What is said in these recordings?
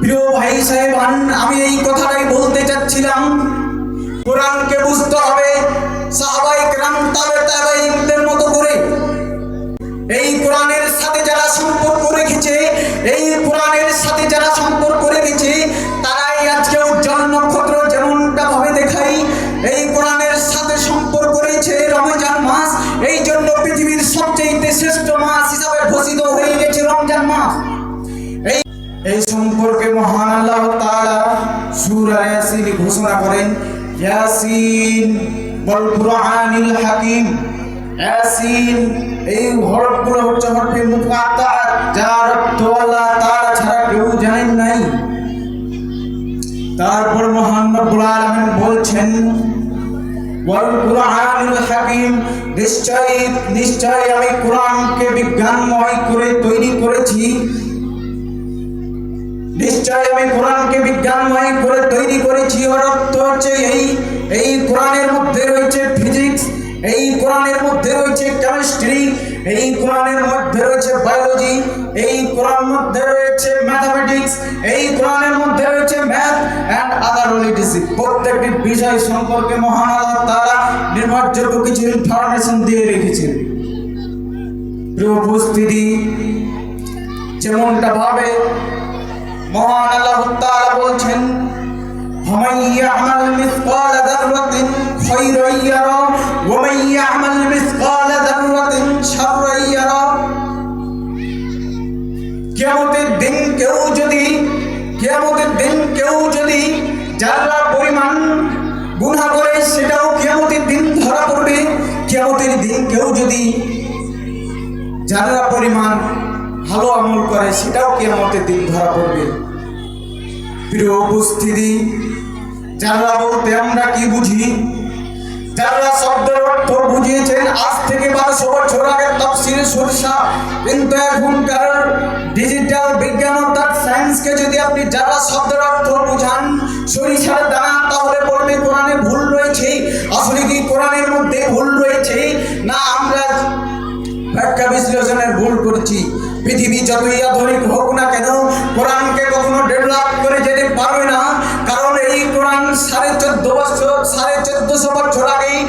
প্রিয় ভাই সাহেবান, আমি এই কথাটাই বলতে চাচ্ছিলাম, কোরআনকে বুঝতে হবে সাহাবায়ে কেরাম তাবেঈনদের মতো করে। এই কোরআনের সাথে যারা সম্পর্ক রেখেছে, এই কোরআনের সাথে যারা সম্পর্ক রেখেছে, তারাই আজকে উজ্জ্বল নক্ষত্র যেমনটা ভাবে দেখাই। এই কোরআনের সাথে সম্পর্ক রয়েছে রমজান মাস, এই জন্য পৃথিবীর সবচেয়ে শ্রেষ্ঠ মাস হিসাবে ঘোষিত হয়ে গেছে রমজান মাস। এই সম্পর্কে মহান আল্লাহ তাআলা সূরা ইয়াসিন ঘোষণা করেন, ইয়াসিন ওয়াল কুরআনিল হাকিম। ইয়াসিন এই হরফগুলো হচ্ছে হরফে মুকাত্তাআত, যার অর্থ আল্লাহ তাআলা ছাড়া কেউ জানেন নাই। তারপর মহান রব্বুল আলামিন বলছেন, ওয়াল কুরআনিল হাকিম, নিশ্চয় আমি কোরআনকে বিজ্ঞানময় করে তৈরি করেছি। নিশ্চয় আমি কোরআনকে বিজ্ঞানময় করে তৈরি করেছি। ওর অর্থ হচ্ছে এই কোরআনের মধ্যে রয়েছে ফিজিক্স, এই কোরআনের মধ্যে রয়েছে কেমিস্ট্রি, এই কোরআনের মধ্যে রয়েছে বায়োলজি, এই কোরআনের মধ্যে রয়েছে ম্যাথমেটিক্স, এই কোরআনের মধ্যে রয়েছে ম্যাথ এন্ড আদার লিটারেসি। প্রত্যেকটি বিষয় সম্পর্কে মহান আল্লাহ তাআলা নির্ভরযোগ্য কিছু ইনফরমেশন দিয়ে রেখেছেন। প্রিয় উপস্থিতি, যেমনটা ভাবে মহান আল্লাহ তাআলা বলছেন, ফামান ইয়ামাল মিসকালা যাররাতিন খায়রান ইয়ারা ওয়া মান ইয়ামাল মিসকালা যাররাতিন শাররান ইয়ারা। কিয়ামতের দিন কেউ যদি যারা পরিমাণ গুনাহ করে, সেটাও কিয়ামতের দিন ধরা পড়বে। কিয়ামতের দিন কেউ যদি যারা পরিমাণ ভালো আমল করে, সেটাও কিয়ামতের দিন ধরা পড়বে। প্রিয় উপস্থিতি, যারা বলতে আমরা কি বুঝি? যারা শব্দের অর্থ বুঝিয়েছেন আজ থেকে 1200 বছর আগে তাফসীরে সরিষা, কিন্তু এখনকার ডিজিটাল বিজ্ঞান অর্থাৎ সায়েন্সকে যদি আপনি যারা শব্দের অর্থ বুঝান সরিষার দানা, তাহলে বলবে কোরআনে ভুল রয়েছে। আসলে কি কোরআনের মধ্যে ভুল রয়েছে, না আমরা ব্যাখ্যা বিশ্লেষণের ভুল করছি? পৃথিবী যতই আধুনিক হোক না কেন, কোরআনকে কখনো ডেভেলপ করে যেতে পারবে না। কারণ এই কোরআন 1450 বছর আগেই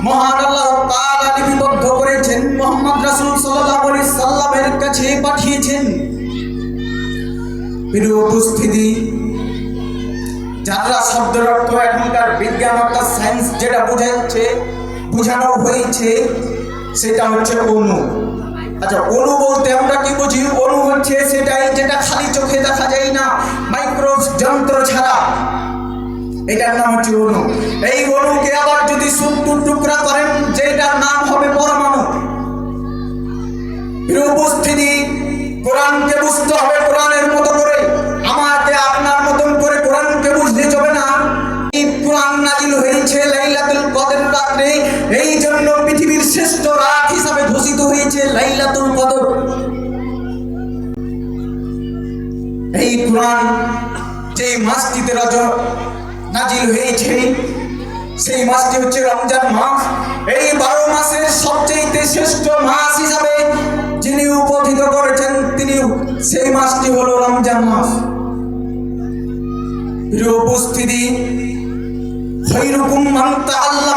মহান আল্লাহ তাআলা লিপিবদ্ধ করেছেন, মুহাম্মদ রাসূল সাল্লাল্লাহু আলাইহি সাল্লামের কাছে পাঠিয়েছেন। প্রিয় উপস্থিতি, যারা শব্দের অর্থ এখনকার বিজ্ঞান অর্থাৎ সায়েন্স যেটা বোঝানো হয়েছে, সেটা হচ্ছে অণু। আচ্ছা, অণু বলতে আমরা কি বুঝি? অণু হচ্ছে সেটাই যেটা খালি চোখে দেখা যায় না, মাইক্রোস্কোপ যন্ত্র ছাড়া, এটার নাম হচ্ছে অণু। এই অণুকে আবার যদি 70 টুকরা করেন, যেটার নাম হবে পরমাণু। প্রিয় উপস্থিতি, কোরআনকে বুঝতে হবে কোরআনের মতো করে। আমাকে আপনার মতন করে কোরআনকে বুঝতে হবে না। এই কোরআন নাজিল হয়েছে লাইলাতুল কদর রাতে, এই জন্য পৃথিবীর শ্রেষ্ঠ রাত হিসাবে ঘোষিত হয়েছে লাইলাতুল কদর। এই কোরআন যে মাসটিতে নাজিল হয়েছে, সেই মাসটি হচ্ছে রমজান মাস। এই 12 মাসের সবচেয়ে শ্রেষ্ঠ মাস হিসাবে যিনি উপস্থিত করেছেন, তিনি সেই মাসটি হলো রমজান মাস। প্রিয় উপস্থিতি, খায়রুকুম মান তাআল্লামা